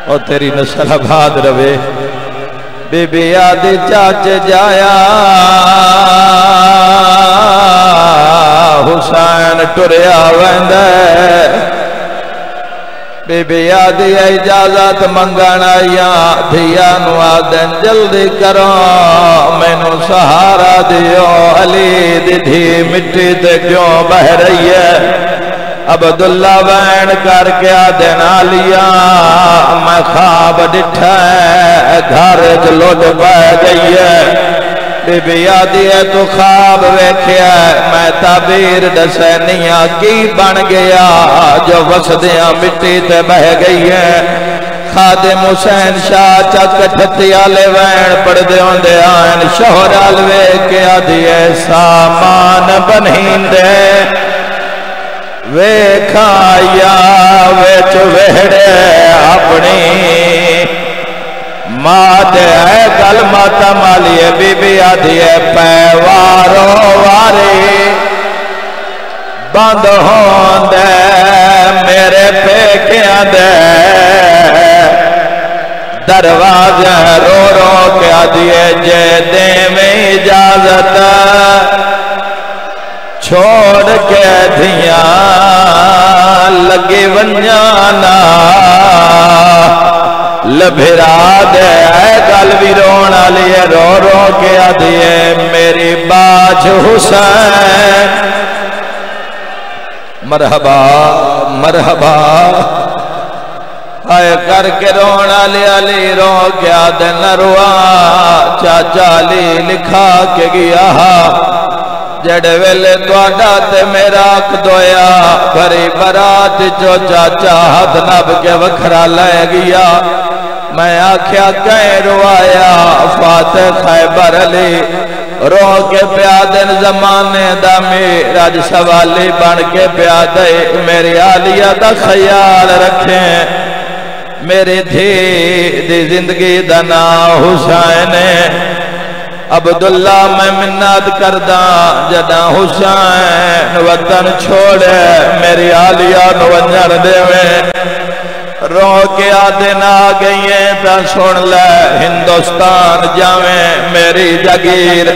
او تیری نسل آباد رہے بی بی آدھی چاچ جایا حسین ٹریا ویندے بی بی آدھی اجازت منگانا یا دھیا نوادن جلدی کرو میں نو سہارا دیو علی دی دھی مٹی تے کیوں بہ رہی ہے عبداللہ وین کر کے آدھنا لیا میں خواب ڈٹھا ہے گھر جلوٹ بہ گئی ہے بی بی آدھی ہے تو خواب ویکھیا میں تعبیر دسینیاں کی بن گیا جو وسدیاں مٹی تے بہ گئی ہے خادم حسین شاہ چک ٹھتی آلے وین پڑھ دے ہوندے آئین شہر آلوے کے آدھی ہے سامان بنہین دے ویکھا یا ویچ ویڑے اپنی مات ہے گل ماتا مالی ہے بی بی آدھی ہے پیوارو واری بند ہون دے میرے پیکیاں دے دروازہ رو رو کے آدھی ہے جے دے میں اجازت چھوڑ کے دھیاں لگی ونجانا لبھرا دے اے گل بھی رونا لیے رو رو کے آدھیے میری باج حسین مرحبا مرحبا آئے کر کے رونا لیا لی رو کے آدھے نروا چاچا لی لکھا کے گیا جڑے ویلے توڑا تے میرا اک دویا بھری برات جو چاچا ہاتھ نب کے وکھرا لے گیا میں آکھیا کہیں روایا فاتح خیبر علی رو کے پیادن زمانے دا میراج سوالی بن کے پیادے میری آلیہ دا خیال رکھیں میری دھی دی زندگی دا نا حسین عبداللہ میں منت کردہ جدہ حسین وطن چھوڑے میری آلیہ نوانجر دے میں رو کے آدھن آگئی ہیں تا سن لے ہندوستان جاویں میری جاگیر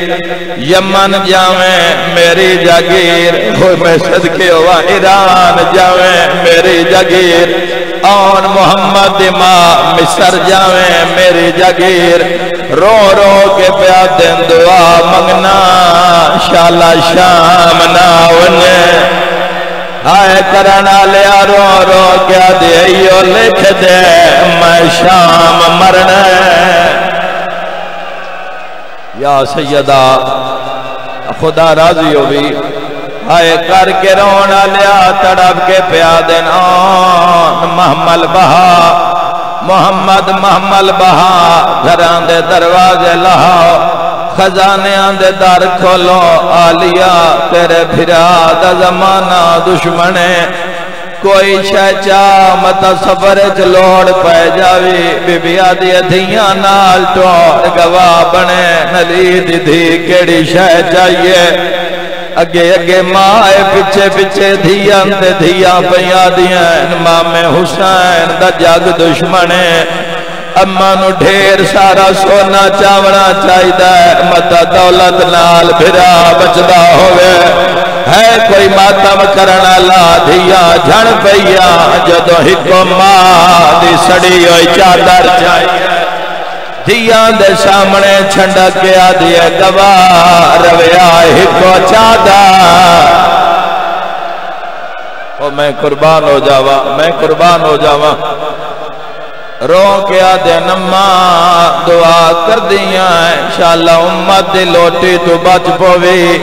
یمن جاویں میری جاگیر ہوئی میں صدقے ہوا ایران جاویں میری جاگیر آن محمد ماں مصر جاویں میری جاگیر رو رو کے پیادن دعا منگنا شالا شام ناونے آئے کرنا لیا رو رو کیا دیئیو لکھ دے میں شام مرنے یا سیدہ خدا راضی ہو بھی آئے کر کے رونا لیا تڑپ کے پیادن آن محمل بہا محمل بہا گھران دے دروازے لہاؤ خزانے آندے دار کھولو آلیا تیرے بھرا دا زمانہ دشمنے کوئی شہچا متا سفر چلوڑ پہ جاوی بی بی آدھی دھیاں نال ٹوڑ گواہ بنے نلی دی دھی کیڑی شہ چاہیے اگے اگے ماں پچھے پچھے دھیاں تے دھیاں پہیاں دیاں امام حسین دا جگ دشمنے اماں نو ڈھیر سارا سونا چاونا چاہیدہ ہے متا دولت نال بھرا بچدا ہوئے ہے کوئی ماتم کرنا لا دھیا جھن پیا جدو ہکو ماں دی سڑی ہوئی چادر چاہیے دھیاں دے سامنے چھنڈک کے آدھیے گواہ رویا ہکو چادر او میں قربان ہو جاوا رو کے آدھے نمہ دعا کر دیا انشاءاللہ امت دی لوٹی تو بچ پوی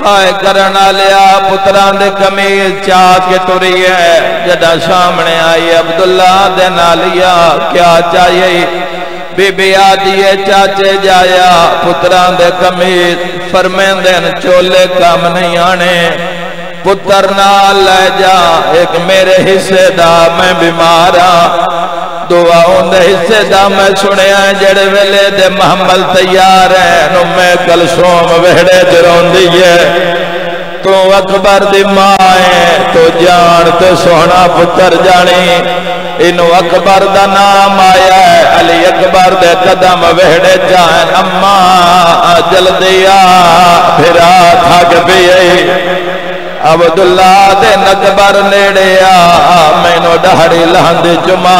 آئے کرنا لیا پتران دے کمیز چاہ کے ٹوری ہے جدہ سامنے آئی عبداللہ دے نالیا کیا چاہیے بی بی آدھیے چاچے جایا پتران دے کمیز فرمین دین چولے کام نہیں آنے پتر نال لے جا ایک میرے حصے دا میں بیمارا دعا اندھے حصے دا میں سنے ہیں جڑے ویلے دے محمل تیار ہیں نو میں کل سوم وہڑے جرون دیئے تو اکبر دی مائے تو جان تو سونا پتر جانی انو اکبر دا نام آیا ہے علی اکبر دے قدم وہڑے جائیں اما جلدیا پھرا تھک پیئے عبداللہ دے اکبر نیڑے میں نو ڈہڑی لہند جمع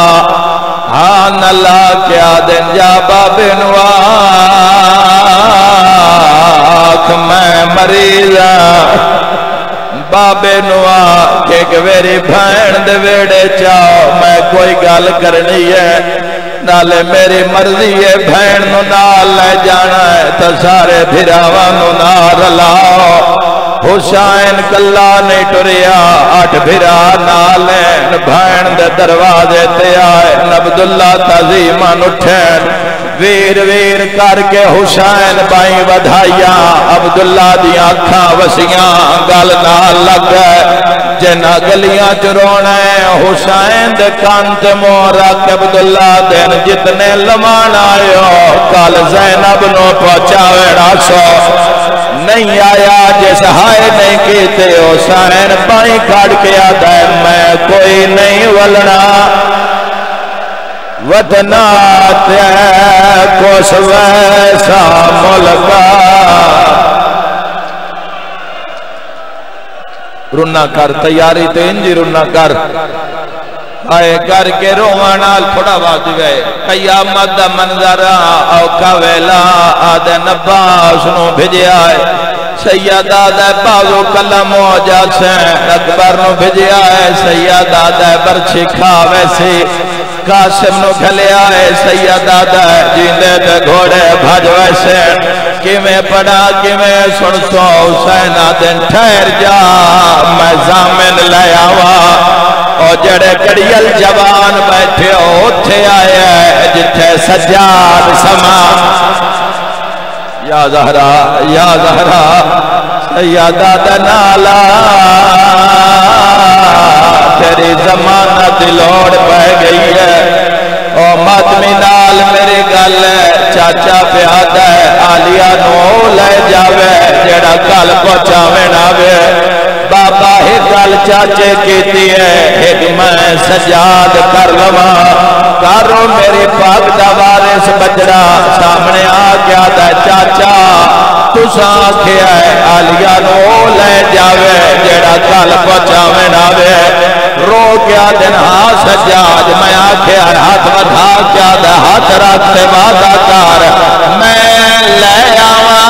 ہاں نلا کیا دن جا بابے نواک میں مریضا بابے نواک ایک ویری بھین دے ویڑے چاہو میں کوئی گال کرنی ہے نالے میری مرضی ہے بھین نو نال لے جانا ہے تو سارے بھراوان نو نال لاؤ حسین کلا نہیں ٹریا 8 بھرا نالین بھین دے دروازے تے آئے عبداللہ تعظیمان اٹھین ویر ویر کر کے حسین بائیں ودھائیاں عبداللہ دیاں کھاں وسیاں گل نال لگ گئے جنا گلیاں چرونے حسین دے کانت مورا کہ عبداللہ دین جتنے لمان آئے ہو کال زینب نو پہنچاوے راسو نہیں آیا جس ہائے نہیں کیتے حسین بائیں کھاڑ کے آتا ہے میں کوئی نہیں ولنا وطنات کوس ویسا ملکا رنہ کر تیاری تے انجی رنہ کر آئے کر کے روانال تھوڑا بات گئے قیامت دا منظرہ اوکا ویلا آدھے نباس نو بھجے آئے سیدہ دے بازو کلم ہو جاسے اکبر نو بھجے آئے سیدہ دے برچی کھاوے سی قاسم نو کھلے آئے سیدہ دے جیندے دے گھوڑے بھج ویسے کیویں پڑا کیویں سنسو حسین دن ٹھہر جا میں زامن لے آوا اور جڑے کڑیل جوان بیٹھے ہوتے آئے جتھے سجاد سما یا زہرا سیدہ دنالا تیری زمانہ دلوڑ پہ گئی ہے او ماتمی نال میری گل ہے چاچا پیادہ ہے آلیا نو لے جاوے جڑا گل پہنچاوے ناوے بابا ہی گل چاچے کیتی ہے ایک میں سجاد کر لما کارو میری پاک دا وارث بجڑا سامنے آ گیا دا چاچا تسا آکھیا ہے آلیا نو لے جاوے جڑا گل پہنچاوے ناوے رو کیا دن ہاں سجاد میں آکھیا ہاتھ بدھا کیا دا ہاتھ رکھتے وعدہ کار میں لے آواں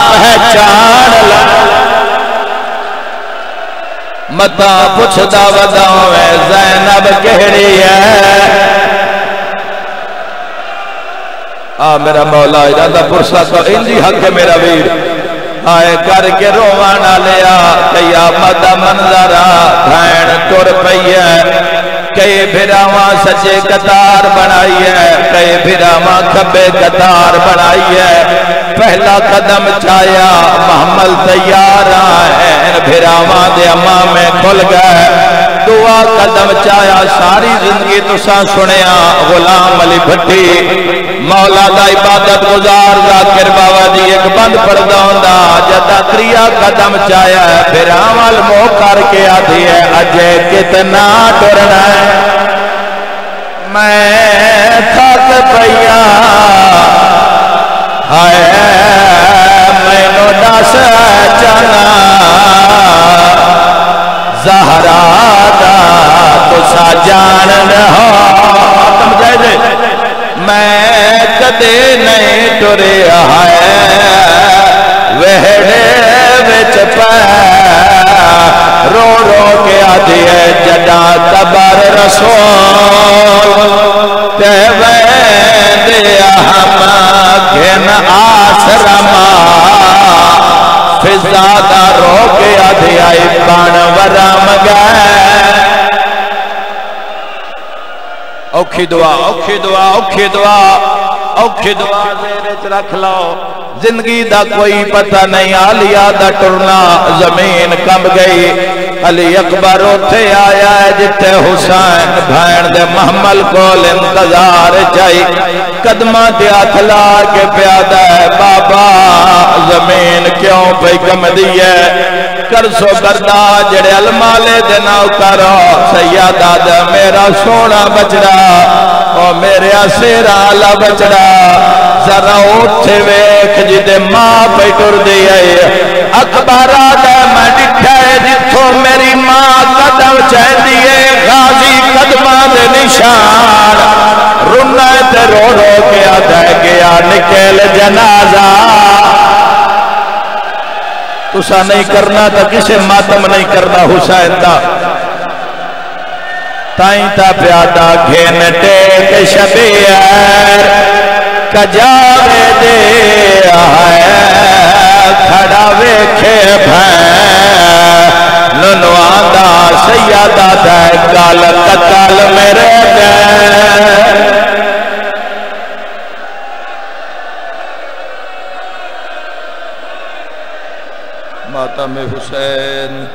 پہچان لے متا پوچھدا وداؤں ہے زینب کہڑی ہے میرا مولا ارادہ پرسا تو انجی حق ہے میرا ویر آئے کر کے روانا لیا قیامت منظرہ بھین ٹر پئی ہے کئی بھراواں سچے قطار بنائی ہے کئی بھراواں کھبے قطار بنائی ہے پہلا قدم چایا محمل تیار آئے ان بھراواں دے امام میں کھل گئے دعا قدم چایا ساری زندگی تساں سنیا غلام علی بھٹی مولا دا عبادت گزار ذاکر بابا دی ایک بند پردوں دا جدا تریا قدم چایا ہے پھر عمل مو کر کے آدھی ہے اجے کتنا ڈرنا ہے میں تھک پیا ہائے میں نو دس چنا زہرا دا تسا جان رہو سمجھائے دے میں کدے نہیں ٹریا ہے وہڑے وچ پہ رو رو کے آدھی ہے جدا تبر رسول تے ویندیا ہم گھن آسرما فضادہ رو کے آدھی آئی پان ورم گئے اوکھی دعا اوکھی دعا اوکھی دعا اوکھی دعا زیرچ رکھ لو زندگی دا کوئی پتہ نہیں عالیہ دا ٹرنا زمین کم گئی علی اکبر اٹھے آیا ہے جتے حسین بھین دے محمل کول انتظار چاہی قدمہ تے ہاتھ لا کے پیادہ ہے بابا زمین کیوں پہ کم دیئے کرسو کردہ جڑے المالے دے نوکر سیادہ دے میرا سونا بچڑا اور میرے سیرا آلہ بچڑا ذرا اٹھے ویکھ جدے ماں پہ ٹر دیئے اکبر آدھے میں ڈٹھے جتھو میری ماں قدم چاہ دیئے غازی قدمہ دے نشان رنہ تے رو رو کے آدھے گیا نکل جنازہ تسا نہیں کرنا تا کسے ماتم نہیں کرنا حسین دا تائیں تا پیادہ گھن ٹیک شبیر کجاوے دے آئے کھڑا ویکھے بھین ننوان دا سیادہ دے کال قتل میرے دے ماتم حسین